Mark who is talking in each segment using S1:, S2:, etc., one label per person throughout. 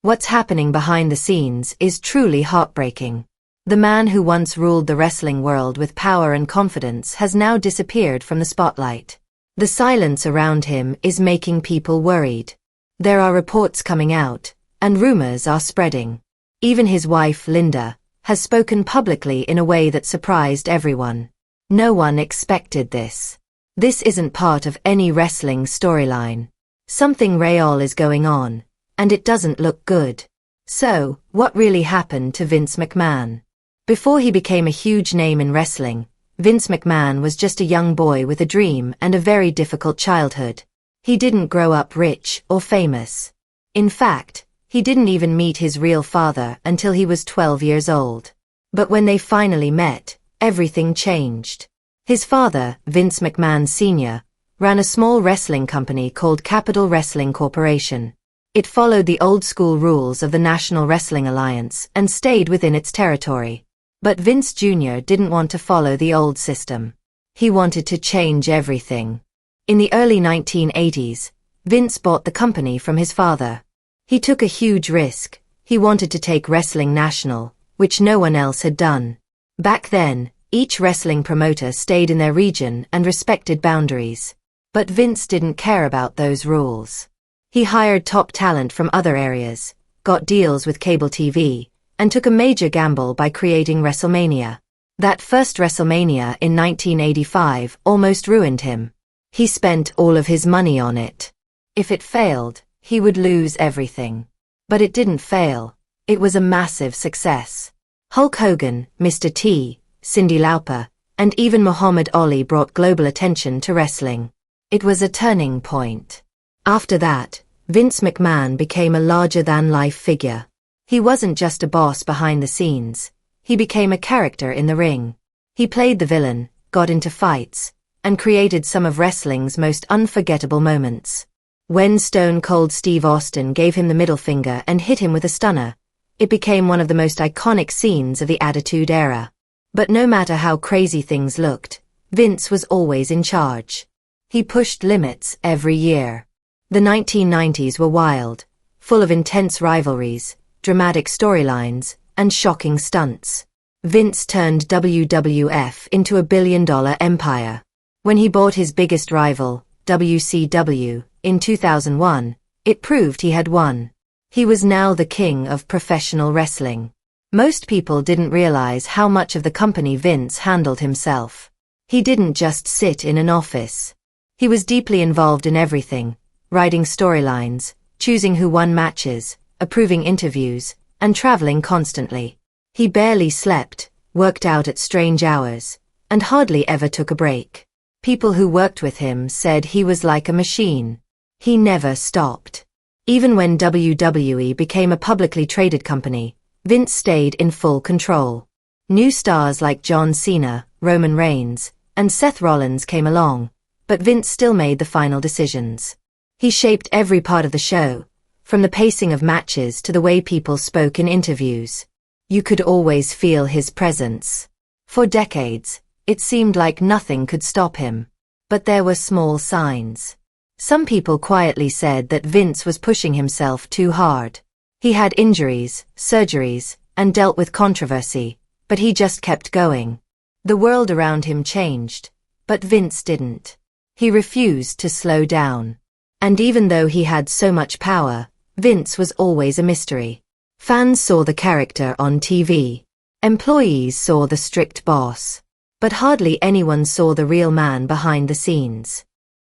S1: What's happening behind the scenes is truly heartbreaking. The man who once ruled the wrestling world with power and confidence has now disappeared from the spotlight. The silence around him is making people worried. There are reports coming out, and rumors are spreading. Even his wife, Linda, has spoken publicly in a way that surprised everyone. No one expected this. This isn't part of any wrestling storyline. Something real is going on, and it doesn't look good. So, what really happened to Vince McMahon? Before he became a huge name in wrestling, Vince McMahon was just a young boy with a dream and a very difficult childhood. He didn't grow up rich or famous. In fact, he didn't even meet his real father until he was 12 years old. But when they finally met, everything changed. His father, Vince McMahon Sr., ran a small wrestling company called Capital Wrestling Corporation. It followed the old-school rules of the National Wrestling Alliance and stayed within its territory. But Vince Jr. didn't want to follow the old system. He wanted to change everything. In the early 1980s, Vince bought the company from his father. He took a huge risk. He wanted to take wrestling national, which no one else had done. Back then, each wrestling promoter stayed in their region and respected boundaries. But Vince didn't care about those rules. He hired top talent from other areas, got deals with cable TV, and took a major gamble by creating WrestleMania. That first WrestleMania in 1985 almost ruined him. He spent all of his money on it. If it failed, he would lose everything. But it didn't fail. It was a massive success. Hulk Hogan, Mr. T, Cyndi Lauper, and even Muhammad Ali brought global attention to wrestling. It was a turning point. After that, Vince McMahon became a larger-than-life figure. He wasn't just a boss behind the scenes. He became a character in the ring. He played the villain, got into fights, and created some of wrestling's most unforgettable moments. When Stone Cold Steve Austin gave him the middle finger and hit him with a stunner, it became one of the most iconic scenes of the Attitude Era. But no matter how crazy things looked, Vince was always in charge. He pushed limits every year. The 1990s were wild, full of intense rivalries, dramatic storylines, and shocking stunts. Vince turned WWF into a billion-dollar empire. When he bought his biggest rival, WCW, in 2001, it proved he had won. He was now the king of professional wrestling. Most people didn't realize how much of the company Vince handled himself. He didn't just sit in an office. He was deeply involved in everything, writing storylines, choosing who won matches, approving interviews, and traveling constantly. He barely slept, worked out at strange hours, and hardly ever took a break. People who worked with him said he was like a machine. He never stopped. Even when WWE became a publicly traded company, Vince stayed in full control. New stars like John Cena, Roman Reigns, and Seth Rollins came along, but Vince still made the final decisions. He shaped every part of the show, from the pacing of matches to the way people spoke in interviews. You could always feel his presence. For decades, it seemed like nothing could stop him. But there were small signs. Some people quietly said that Vince was pushing himself too hard. He had injuries, surgeries, and dealt with controversy, but he just kept going. The world around him changed, but Vince didn't. He refused to slow down. And even though he had so much power, Vince was always a mystery. Fans saw the character on TV. Employees saw the strict boss. But hardly anyone saw the real man behind the scenes.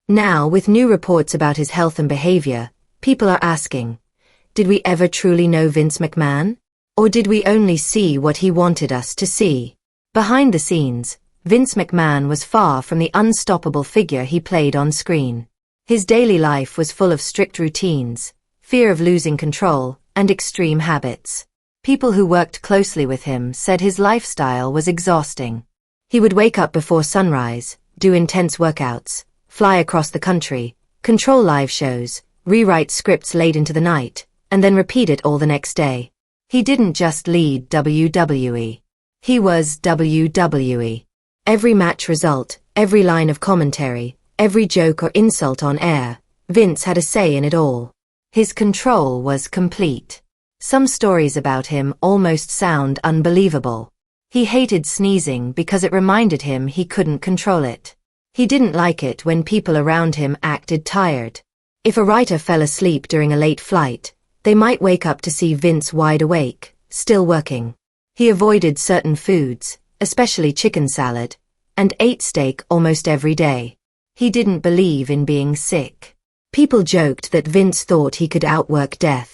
S1: Now, with new reports about his health and behavior, people are asking, did we ever truly know Vince McMahon? Or did we only see what he wanted us to see? Behind the scenes, Vince McMahon was far from the unstoppable figure he played on screen. His daily life was full of strict routines, fear of losing control, and extreme habits. People who worked closely with him said his lifestyle was exhausting. He would wake up before sunrise, do intense workouts, fly across the country, control live shows, rewrite scripts late into the night, and then repeat it all the next day. He didn't just lead WWE. He was WWE. Every match result, every line of commentary, every joke or insult on air, Vince had a say in it all. His control was complete. Some stories about him almost sound unbelievable. He hated sneezing because it reminded him he couldn't control it. He didn't like it when people around him acted tired. If a writer fell asleep during a late flight, they might wake up to see Vince wide awake, still working. He avoided certain foods, especially chicken salad, and ate steak almost every day. He didn't believe in being sick. People joked that Vince thought he could outwork death.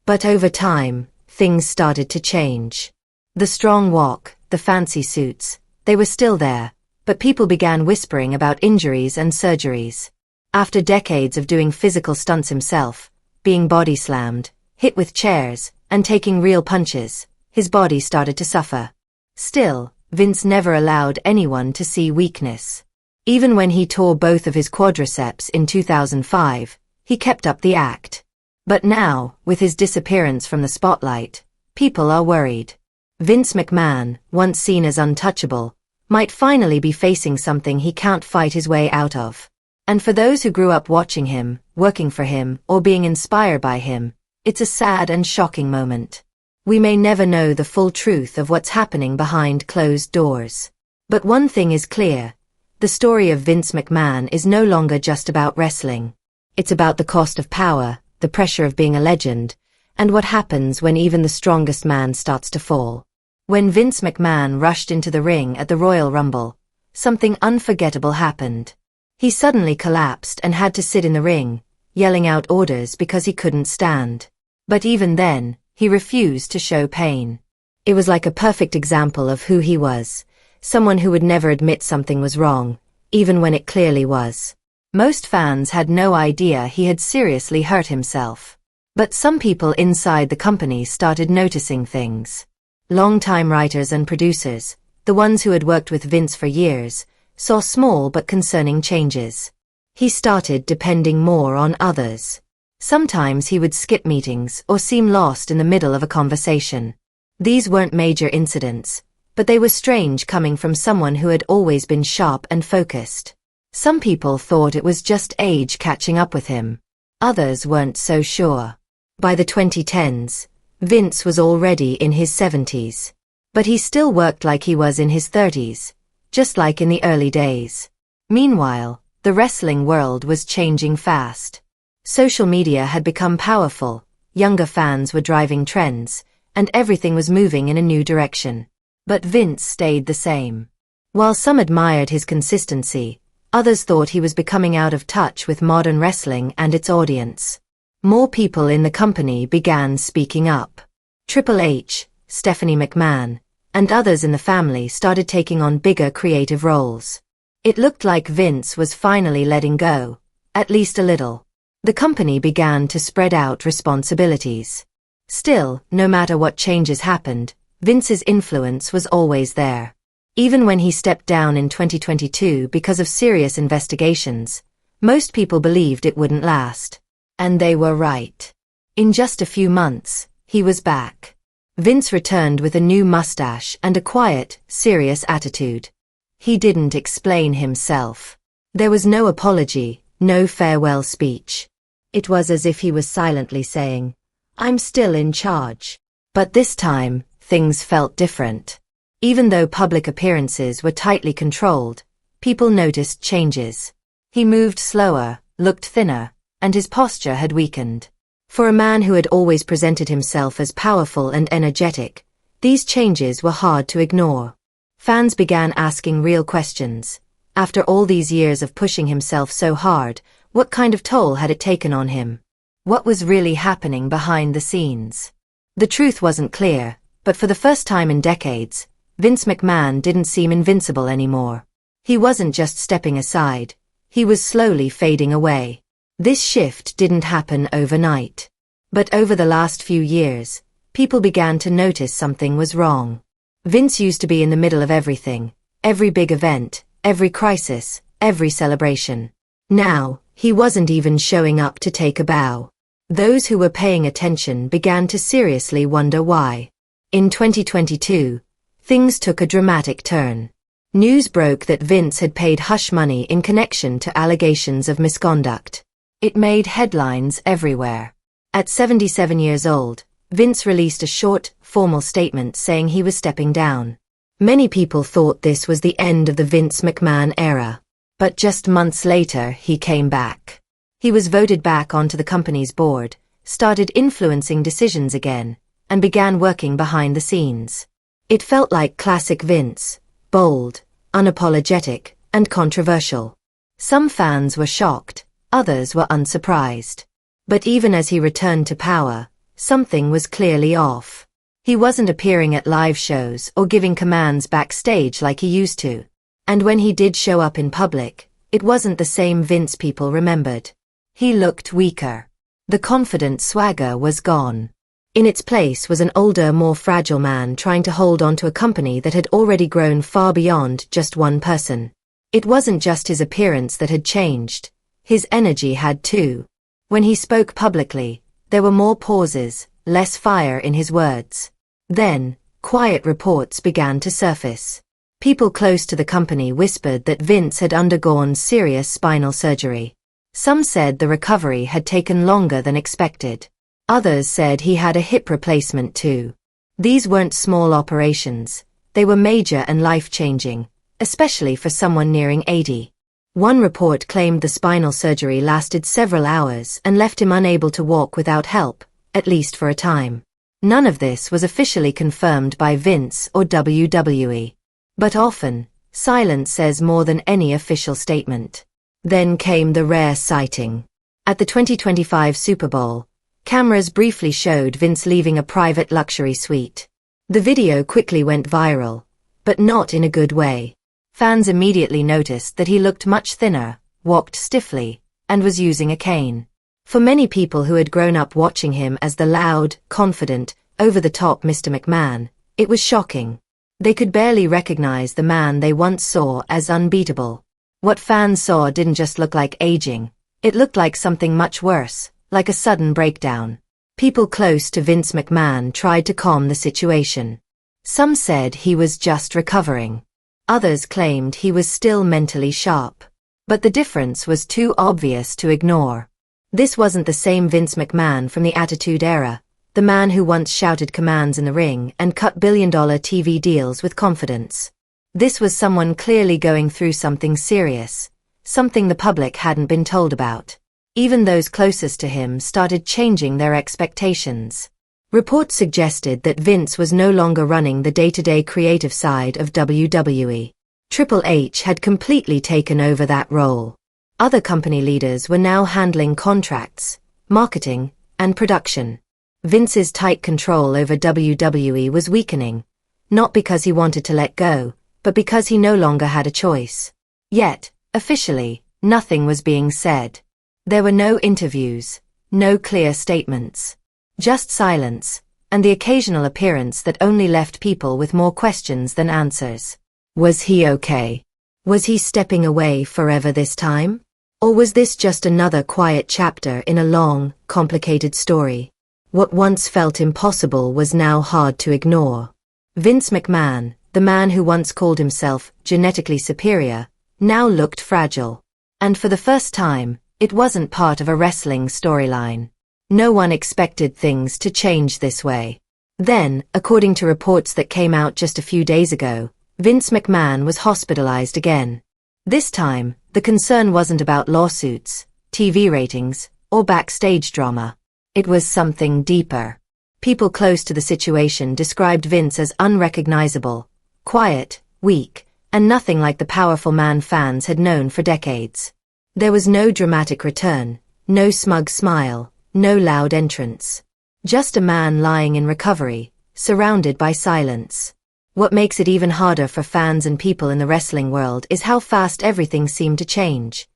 S1: But over time, things started to change. The strong walk, the fancy suits, they were still there, but people began whispering about injuries and surgeries. After decades of doing physical stunts himself, being body slammed, hit with chairs, and taking real punches, his body started to suffer. Still, Vince never allowed anyone to see weakness. Even when he tore both of his quadriceps in 2005, he kept up the act. But now, with his disappearance from the spotlight, people are worried. Vince McMahon, once seen as untouchable, might finally be facing something he can't fight his way out of. And for those who grew up watching him, working for him, or being inspired by him, it's a sad and shocking moment. We may never know the full truth of what's happening behind closed doors. But one thing is clear. The story of Vince McMahon is no longer just about wrestling. It's about the cost of power, the pressure of being a legend, and what happens when even the strongest man starts to fall. When Vince McMahon rushed into the ring at the Royal Rumble, something unforgettable happened. He suddenly collapsed and had to sit in the ring, yelling out orders because he couldn't stand. But even then, he refused to show pain. It was like a perfect example of who he was, someone who would never admit something was wrong, even when it clearly was. Most fans had no idea he had seriously hurt himself. But some people inside the company started noticing things. Longtime writers and producers, the ones who had worked with Vince for years, saw small but concerning changes. He started depending more on others. Sometimes he would skip meetings or seem lost in the middle of a conversation. These weren't major incidents, but they were strange coming from someone who had always been sharp and focused. Some people thought it was just age catching up with him. Others weren't so sure. By the 2010s, Vince was already in his 70s. But he still worked like he was in his 30s, just like in the early days. Meanwhile, the wrestling world was changing fast. Social media had become powerful, younger fans were driving trends, and everything was moving in a new direction. But Vince stayed the same. While some admired his consistency, others thought he was becoming out of touch with modern wrestling and its audience. More people in the company began speaking up. Triple H, Stephanie McMahon, and others in the family started taking on bigger creative roles. It looked like Vince was finally letting go, at least a little. The company began to spread out responsibilities. Still, no matter what changes happened, Vince's influence was always there. Even when he stepped down in 2022 because of serious investigations, most people believed it wouldn't last. And they were right. In just a few months, he was back. Vince returned with a new mustache and a quiet, serious attitude. He didn't explain himself. There was no apology, no farewell speech. It was as if he was silently saying, "I'm still in charge." But this time, things felt different. Even though public appearances were tightly controlled, people noticed changes. He moved slower, looked thinner, and his posture had weakened. For a man who had always presented himself as powerful and energetic, these changes were hard to ignore. Fans began asking real questions. After all these years of pushing himself so hard, what kind of toll had it taken on him? What was really happening behind the scenes? The truth wasn't clear, but for the first time in decades, Vince McMahon didn't seem invincible anymore. He wasn't just stepping aside, he was slowly fading away. This shift didn't happen overnight. But over the last few years, people began to notice something was wrong. Vince used to be in the middle of everything, every big event, every crisis, every celebration. Now, he wasn't even showing up to take a bow. Those who were paying attention began to seriously wonder why. In 2022, things took a dramatic turn. News broke that Vince had paid hush money in connection to allegations of misconduct. It made headlines everywhere. At 77 years old, Vince released a short, formal statement saying he was stepping down. Many people thought this was the end of the Vince McMahon era. But just months later, he came back. He was voted back onto the company's board, started influencing decisions again, and began working behind the scenes. It felt like classic Vince, bold, unapologetic, and controversial. Some fans were shocked, others were unsurprised. But even as he returned to power, something was clearly off. He wasn't appearing at live shows or giving commands backstage like he used to. And when he did show up in public, it wasn't the same Vince people remembered. He looked weaker. The confident swagger was gone. In its place was an older, more fragile man trying to hold on to a company that had already grown far beyond just one person. It wasn't just his appearance that had changed. His energy had too. When he spoke publicly, there were more pauses, less fire in his words. Then, quiet reports began to surface. People close to the company whispered that Vince had undergone serious spinal surgery. Some said the recovery had taken longer than expected. Others said he had a hip replacement too. These weren't small operations. They were major and life-changing, especially for someone nearing 80. One report claimed the spinal surgery lasted several hours and left him unable to walk without help, at least for a time. None of this was officially confirmed by Vince or WWE. But often, silence says more than any official statement. Then came the rare sighting. At the 2025 Super Bowl, cameras briefly showed Vince leaving a private luxury suite. The video quickly went viral, but not in a good way. Fans immediately noticed that he looked much thinner, walked stiffly, and was using a cane. For many people who had grown up watching him as the loud, confident, over-the-top Mr. McMahon, it was shocking. They could barely recognize the man they once saw as unbeatable. What fans saw didn't just look like aging, it looked like something much worse, like a sudden breakdown. People close to Vince McMahon tried to calm the situation. Some said he was just recovering. Others claimed he was still mentally sharp. But the difference was too obvious to ignore. This wasn't the same Vince McMahon from the Attitude Era, the man who once shouted commands in the ring and cut billion-dollar TV deals with confidence. This was someone clearly going through something serious, something the public hadn't been told about. Even those closest to him started changing their expectations. Reports suggested that Vince was no longer running the day-to-day creative side of WWE. Triple H had completely taken over that role. Other company leaders were now handling contracts, marketing, and production. Vince's tight control over WWE was weakening, not because he wanted to let go, but because he no longer had a choice. Yet, officially, nothing was being said. There were no interviews, no clear statements. Just silence, and the occasional appearance that only left people with more questions than answers. Was he okay? Was he stepping away forever this time? Or was this just another quiet chapter in a long, complicated story? What once felt impossible was now hard to ignore. Vince McMahon, the man who once called himself genetically superior, now looked fragile. And for the first time, it wasn't part of a wrestling storyline. No one expected things to change this way. Then, according to reports that came out just a few days ago, Vince McMahon was hospitalized again. This time, the concern wasn't about lawsuits, TV ratings, or backstage drama. It was something deeper. People close to the situation described Vince as unrecognizable, quiet, weak, and nothing like the powerful man fans had known for decades. There was no dramatic return, no smug smile, no loud entrance. Just a man lying in recovery, surrounded by silence. What makes it even harder for fans and people in the wrestling world is how fast everything seemed to change,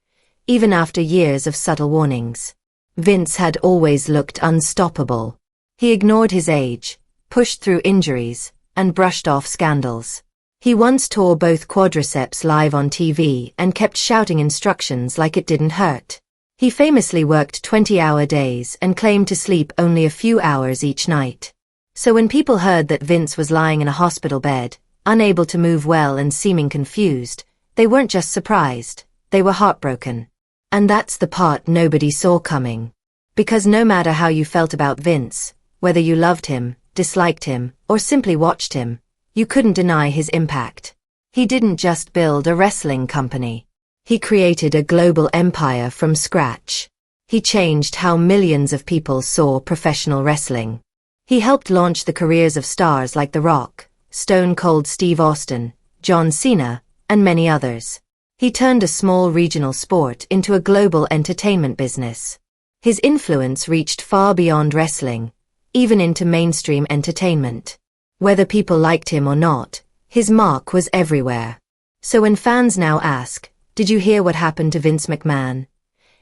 S1: even after years of subtle warnings. Vince had always looked unstoppable. He ignored his age, pushed through injuries, and brushed off scandals. He once tore both quadriceps live on TV and kept shouting instructions like it didn't hurt. He famously worked 20-hour days and claimed to sleep only a few hours each night. So when people heard that Vince was lying in a hospital bed, unable to move well and seeming confused, they weren't just surprised, they were heartbroken. And that's the part nobody saw coming. Because no matter how you felt about Vince, Whether you loved him, disliked him, or simply watched him, you couldn't deny his impact. He didn't just build a wrestling company. He created a global empire from scratch. He changed how millions of people saw professional wrestling. He helped launch the careers of stars like The Rock, Stone Cold Steve Austin, John Cena, and many others. He turned a small regional sport into a global entertainment business. His influence reached far beyond wrestling, even into mainstream entertainment. Whether people liked him or not, his mark was everywhere. So when fans now ask, "Did you hear what happened to Vince McMahon?"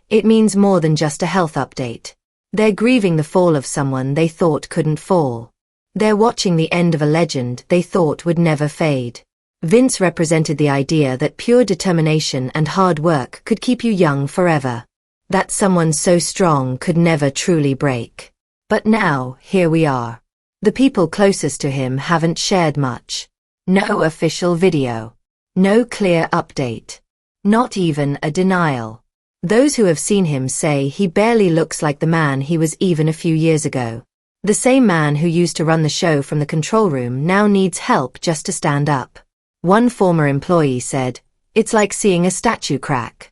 S1: it means more than just a health update. They're grieving the fall of someone they thought couldn't fall. They're watching the end of a legend they thought would never fade. Vince represented the idea that pure determination and hard work could keep you young forever. That someone so strong could never truly break. But now, here we are. The people closest to him haven't shared much. No official video. No clear update. Not even a denial. Those who have seen him say he barely looks like the man he was even a few years ago. The same man who used to run the show from the control room now needs help just to stand up. One former employee said, "It's like seeing a statue crack."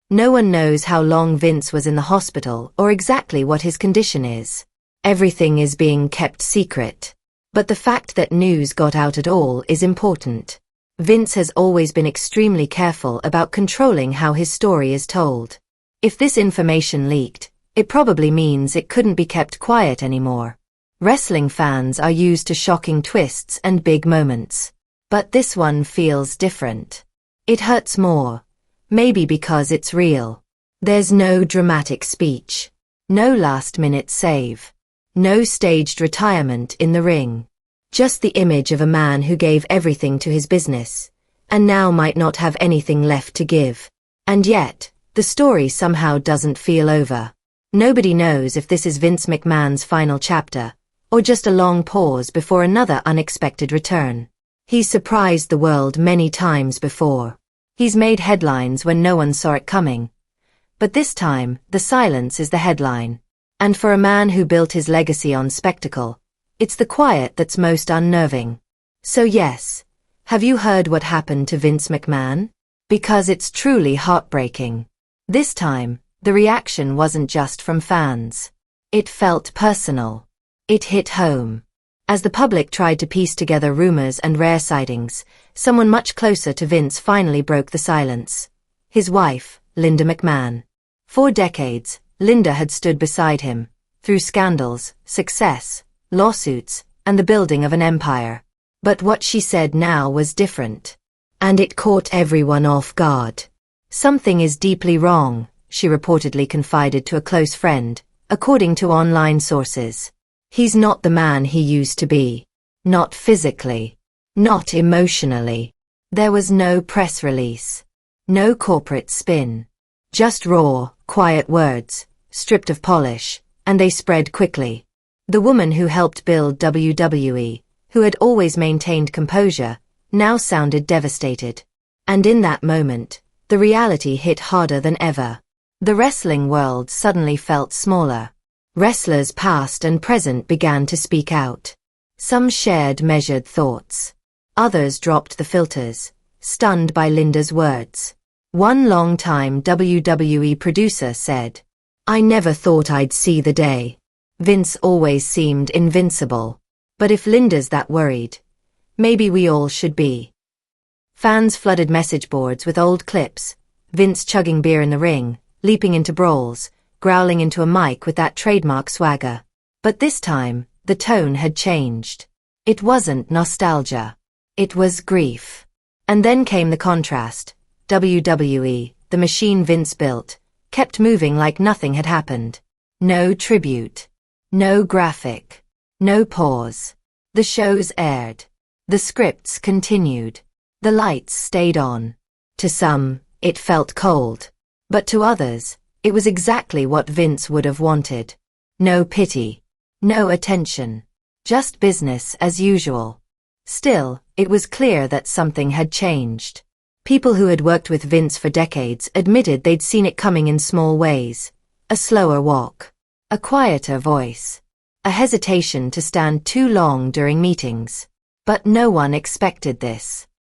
S1: No one knows how long Vince was in the hospital or exactly what his condition is. Everything is being kept secret. But the fact that news got out at all is important. Vince has always been extremely careful about controlling how his story is told. If this information leaked, it probably means it couldn't be kept quiet anymore. Wrestling fans are used to shocking twists and big moments. But this one feels different. It hurts more. Maybe because it's real. There's no dramatic speech. No last-minute save. No staged retirement in the ring. Just the image of a man who gave everything to his business, and now might not have anything left to give. And yet, the story somehow doesn't feel over. Nobody knows if this is Vince McMahon's final chapter, or just a long pause before another unexpected return. He's surprised the world many times before. He's made headlines when no one saw it coming. But this time, the silence is the headline. And for a man who built his legacy on spectacle, it's the quiet that's most unnerving. So yes, have you heard what happened to Vince McMahon? Because it's truly heartbreaking. This time, the reaction wasn't just from fans. It felt personal. It hit home. As the public tried to piece together rumors and rare sightings, someone much closer to Vince finally broke the silence. His wife, Linda McMahon. For decades, Linda had stood beside him, through scandals, success, lawsuits, and the building of an empire. But what she said now was different. And it caught everyone off guard. "Something is deeply wrong," she reportedly confided to a close friend, according to online sources. "He's not the man he used to be. Not physically. Not emotionally." There was no press release. No corporate spin. Just raw, quiet words, stripped of polish, and they spread quickly. The woman who helped build WWE, who had always maintained composure, now sounded devastated. And in that moment, the reality hit harder than ever. The wrestling world suddenly felt smaller. Wrestlers past and present began to speak out. Some shared measured thoughts. Others dropped the filters, stunned by Linda's words. One long-time WWE producer said, "I never thought I'd see the day." Vince always seemed invincible. But if Linda's that worried, maybe we all should be. Fans flooded message boards with old clips, Vince chugging beer in the ring, leaping into brawls, growling into a mic with that trademark swagger. But this time, the tone had changed. It wasn't nostalgia. It was grief. And then came the contrast. WWE, the machine Vince built, kept moving like nothing had happened. No tribute. No graphic. No pause. The shows aired. The scripts continued. The lights stayed on. To some, it felt cold. But to others, it was exactly what Vince would have wanted. No pity. No attention. Just business as usual. Still, it was clear that something had changed. People who had worked with Vince for decades admitted they'd seen it coming in small ways. A slower walk. A quieter voice. a hesitation to stand too long during meetings. But no one expected this.